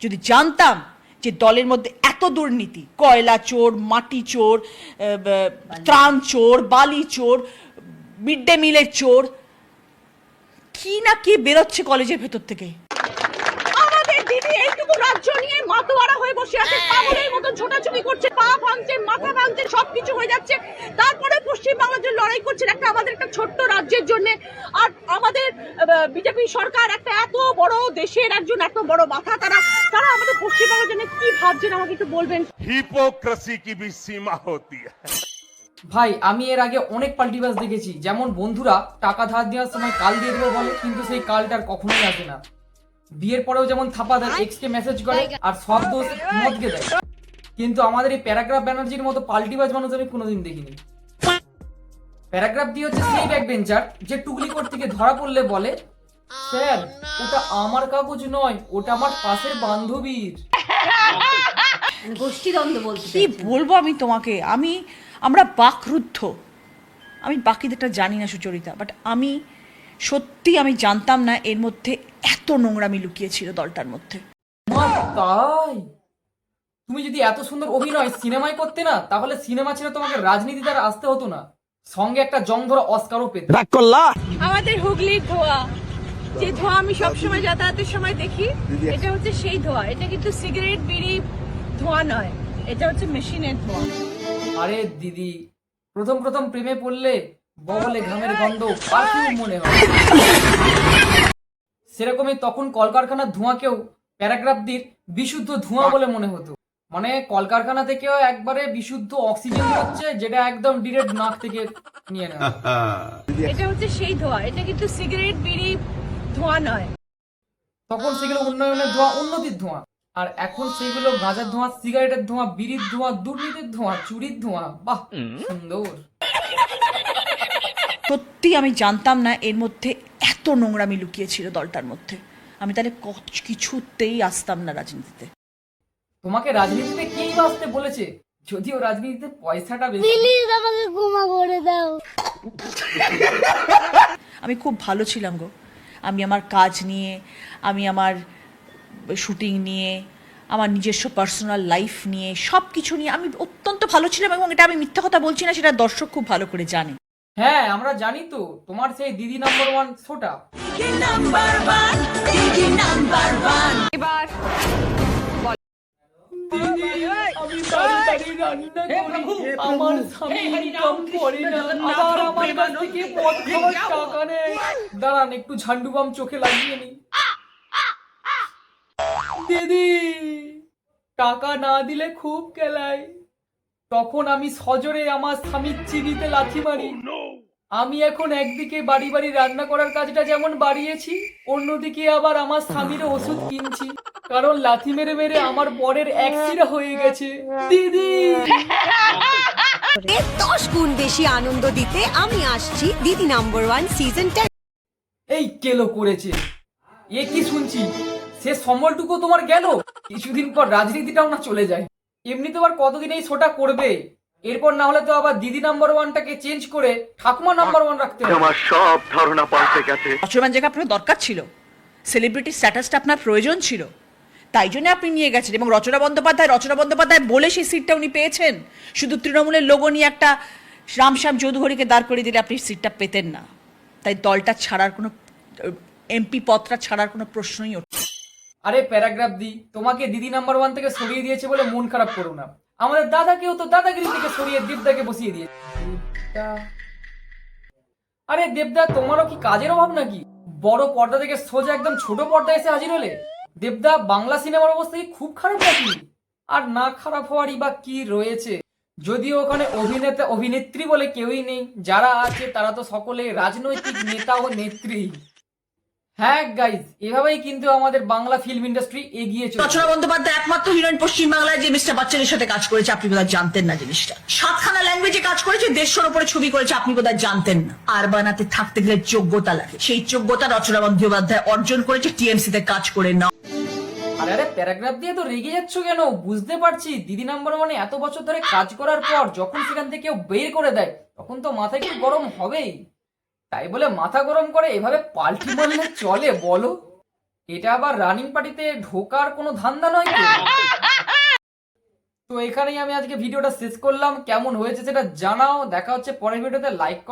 যদি জানতাম যে দলের মধ্যে এত দুর্নীতি, কয়লা চোর, মাটি চোর, ত্রাণ চোর, বালি চোর, মিড ডে মিলের চোর, কি না কি বেরোচ্ছে কলেজের ভেতর থেকে। আমাদের দিদি এইটুকু রাজ্য নিয়ে মাতোয়ারা হয়ে বসে আছে, পাগলের মতো ছোটাছুটি করছে, পা ভাঙছে, মাথা ভাঙছে, সবকিছু হয়ে যাচ্ছে। তারপরে পশ্চিমবাংলার জন্য লড়াই করছেন আমাদের একটা ছোট্ট রাজ্যের জন্য। আর আমাদের বিজেপি সরকার একটা এত বড় দেশের একজন এত বড় মাথা, তারা আমাদের পশ্চিমবাংলার জন্য কি ভাবছেন আমাকে একটু বলবেন। হিপোক্রেসি কি ভি সীমা হতি হ্যায়। ভাই আমি এর আগে অনেক পাল্টিবাজ দেখেছি, যেমন বন্ধুরা টাকা ধার দেওয়ার সময় কাল দিয়ে দেবো বলে, কিন্তু সেই কালটার কখনোই আসে না। বিয়ের পরেও যেমন থাপাদার এক্সকে মেসেজ করে আর সব দোষ মদকে দেয়, কিন্তু আমাদের এই প্যারাগ্রাফ ব্যানার্জির মতো পাল্টিবাজ মানুষ আমি কোনোদিন দেখিনি। প্যারাগ্রাফ দিয়ে হচ্ছে সেই ব্যাক বেঞ্চার যে টুকলি করতে গিয়ে ধরা পড়লে বলে, স্যার ওটা আমার কাগজ নয়, ওটা আমার পাশের বান্ধবীর। গোষ্ঠীদ্বন্দ্ব বলতে কি বলবো আমি তোমাকে, আমরা বাকরুদ্ধ। আমি বাকিদেরটা জানি না সুচরিতা, বাট আমি জানতাম না এর মধ্যে এত নোংরামি লুকিয়েছিল দলটার মধ্যে। তাই তুমি যদি এত সুন্দর অভিনয় সিনেমায় করতে না, তাহলে সিনেমা ছেড়ে তোমাকে রাজনীতি দ্বারা আসতে হতো না, সঙ্গে একটা জং ধরা অস্কারও পেতে। আমাদের হুগলির ধোয়া, যে ধোয়া আমি সবসময় যাতায়াতের সময় দেখি, এটা হচ্ছে সেই ধোয়া। এটা কিন্তু সিগারেট বিড়ি ধোয়া নয়, এটা হচ্ছে মেশিনের ধোয়া। আরে দিদি, প্রথম প্রথম প্রেমে পড়লে বগলে ঘামের গন্ধ পারফিউম মনে হয়, সেরকমই তখন কলকারখানার ধোঁয়াকেও প্যারাগ্রাফ দিয়ে বিশুদ্ধ ধোঁয়া বলে মনে হতো। মানে কলকারখানা থেকেও একবারে বিশুদ্ধ অক্সিজেন হচ্ছে, যেটা একদম ডিরেক্ট নাক থেকে নিয়ে নেওয়া। এটা হচ্ছে সেই ধোয়া, এটা কিন্তু সিগারেট বিড়ি ধোয়া নয়। তখন সেগুলো উন্নয়নের ধোঁয়া, উন্নতির ধোঁয়া, আর এখন সেগুলো গাঁজার ধোঁয়া, সিগারেটের ধোঁয়া, বিড়ির ধোঁয়া, দুর্নীতির ধোঁয়া, চুরির ধোঁয়া। বাহ সুন্দর। সত্যি আমি জানতাম না এর মধ্যে এত নোংরামি লুকিয়েছিল দলটার মধ্যে। আমি তাহলে কিছুতেই আসতাম না রাজনীতিতে। তোমাকে রাজনীতিতে কেই বা আসতে বলেছে? যদিও রাজনীতিতে পয়সাটা বেশি। প্লিজ আমাকে ক্ষমা করে দাও। আমি খুব ভালো ছিলাম গো। আমি আমার কাজ নিয়ে, আমি আমার শুটিং নিয়ে, আমার নিজস্ব পার্সোনাল লাইফ নিয়ে, সব কিছু নিয়ে আমি অত্যন্ত ভালো ছিলাম, এবং এটা আমি মিথ্যা কথা বলছি না, সেটা দর্শক খুব ভালো করে জানে। হ্যাঁ আমরা জানি তো, তোমার সেই দিদি নাম্বার ওয়ান শোটা। এবার আমি বাড়ি বাড়ি রান্না করি, আমার স্বামী ইনকাম করে না, আবার আমার কাছ থেকে মদ খাওয়ার টাকা নেই। দাঁড়ান একটু ঝান্ডু বাম চোখে লাগিয়ে নি। দিদি টাকা না দিলে খুব কেলাই, তখন আমি সজোরে আমার স্বামীর চিবিতে লাথি মারি। আমি এখন একদিকে বাড়ি বাড়ি রান্না করার কাজটা যেমন বাড়িয়েছি, অন্যদিকে আবার আমার স্বামীর ওষুধ কিনছি, কারণ লাথি মেরে মেরে আমার বরের অ্যাক্সিডেন্ট হয়ে গেছে। দিদি 10 গুণ বেশি আনন্দ দিতে আমি আসছি দিদি নাম্বার 1 সিজন 10। এই কেলো করেছে, এ কি শুনছি? সে সম্বলটুকু তোমার গেল, কিছুদিন পর রাজনীতিটাও না চলে যায়। এমনি তো আর কতদিন এই শোটা করবে, এরপর না হলে তো আবার দিদি নাম্বার ওয়ানটাকে চেঞ্জ করে ঠাকুমা নাম্বার ওয়ান রাখতে হবে। আমার সব ধারণা পাল্টে গেছে। রচনার জায়গা আপনার দরকার ছিল, সেলিব্রিটি স্ট্যাটাসটা আপনার প্রয়োজন ছিল, তাই জন্য আপনি নিয়ে গেছেন। এবং রচনা বন্দ্যোপাধ্যায় বলে সেই সিটটা উনি পেয়েছেন। শুধু তৃণমূলের লোগো নিয়ে একটা রামশ্যাম চৌধুরীকে দাঁড় করিয়ে দিলে আপনি সিটটা পেতেন না। তাই দলটা ছাড়ার কোনো, এমপি পদটা ছাড়ার কোনো প্রশ্নই ওঠে। আরে প্যারাগ্রাফ দি, তোমাকে দিদি নাম্বার ওয়ান থেকে সরিয়ে দিয়েছে বলে মন খারাপ করো না। আমাদের দাদাকেও তো দাদাগিরি থেকে সরিয়ে দেবদাকে বসিয়ে দিয়েছে। আরে দেবদা, তোমারও কি কাজের অভাব নাকি? বড় পর্দা থেকে সোজা একদম ছোট পর্দায় এসে হাজির হলে। দেবদা, বাংলা সিনেমার অবস্থা কি খুব খারাপ নাকি? আর না খারাপ হওয়ারই বা কি রয়েছে? যদিও ওখানে অভিনেতা অভিনেত্রী বলে কেউই নেই, যারা আছে তারা তো সকলে রাজনৈতিক নেতা ও নেত্রী। হ্যাঁ গাইজ, এভাবেই কিন্তু আমাদের বাংলা ফিল্ম ইন্ডাস্ট্রি এগিয়ে চলেছে। রচনা বন্দ্যোপাধ্যায় একমাত্র হিরোইন পশ্চিমবাংলায় যে মিস্টার বাচ্চানের সাথে কাজ করেছে, আপনি বোধহয় জানতেন না জিনিসটা। 7খানা ল্যাঙ্গুয়েজে কাজ করেছে, 150-র উপরে ছবি করেছে, আপনি বোধহয় জানতেন না। আর বানাতে থাকতে গেলে যোগ্যতা লাগে, সেই যোগ্যতা রচনা বন্দ্যোপাধ্যায় অর্জন করেছে টিএমসি তে কাজ করে না। আরে আরে প্যারাগ্রাফ দিয়ে তো রেগে যাচ্ছ কেন? বুঝতে পারছি দিদি নাম্বার ওয়ানে এত বছর ধরে কাজ করার পর যখন সেখান থেকে কেউ বের করে দেয়, তখন তো মাথায় একটু গরম হবেই। তাই বলে মাথা গরম করে এভাবে পাল্টি মারলে চলে বলো? এটা আবার রানিং পার্টিতে ঢোকার কোনো ধান্দা নয় তো? তো এখানেই আমি আজকে ভিডিওটা শেষ করলাম। কেমন হয়েছে সেটা জানাও। দেখা হচ্ছে পরের ভিডিওতে। লাইক করো।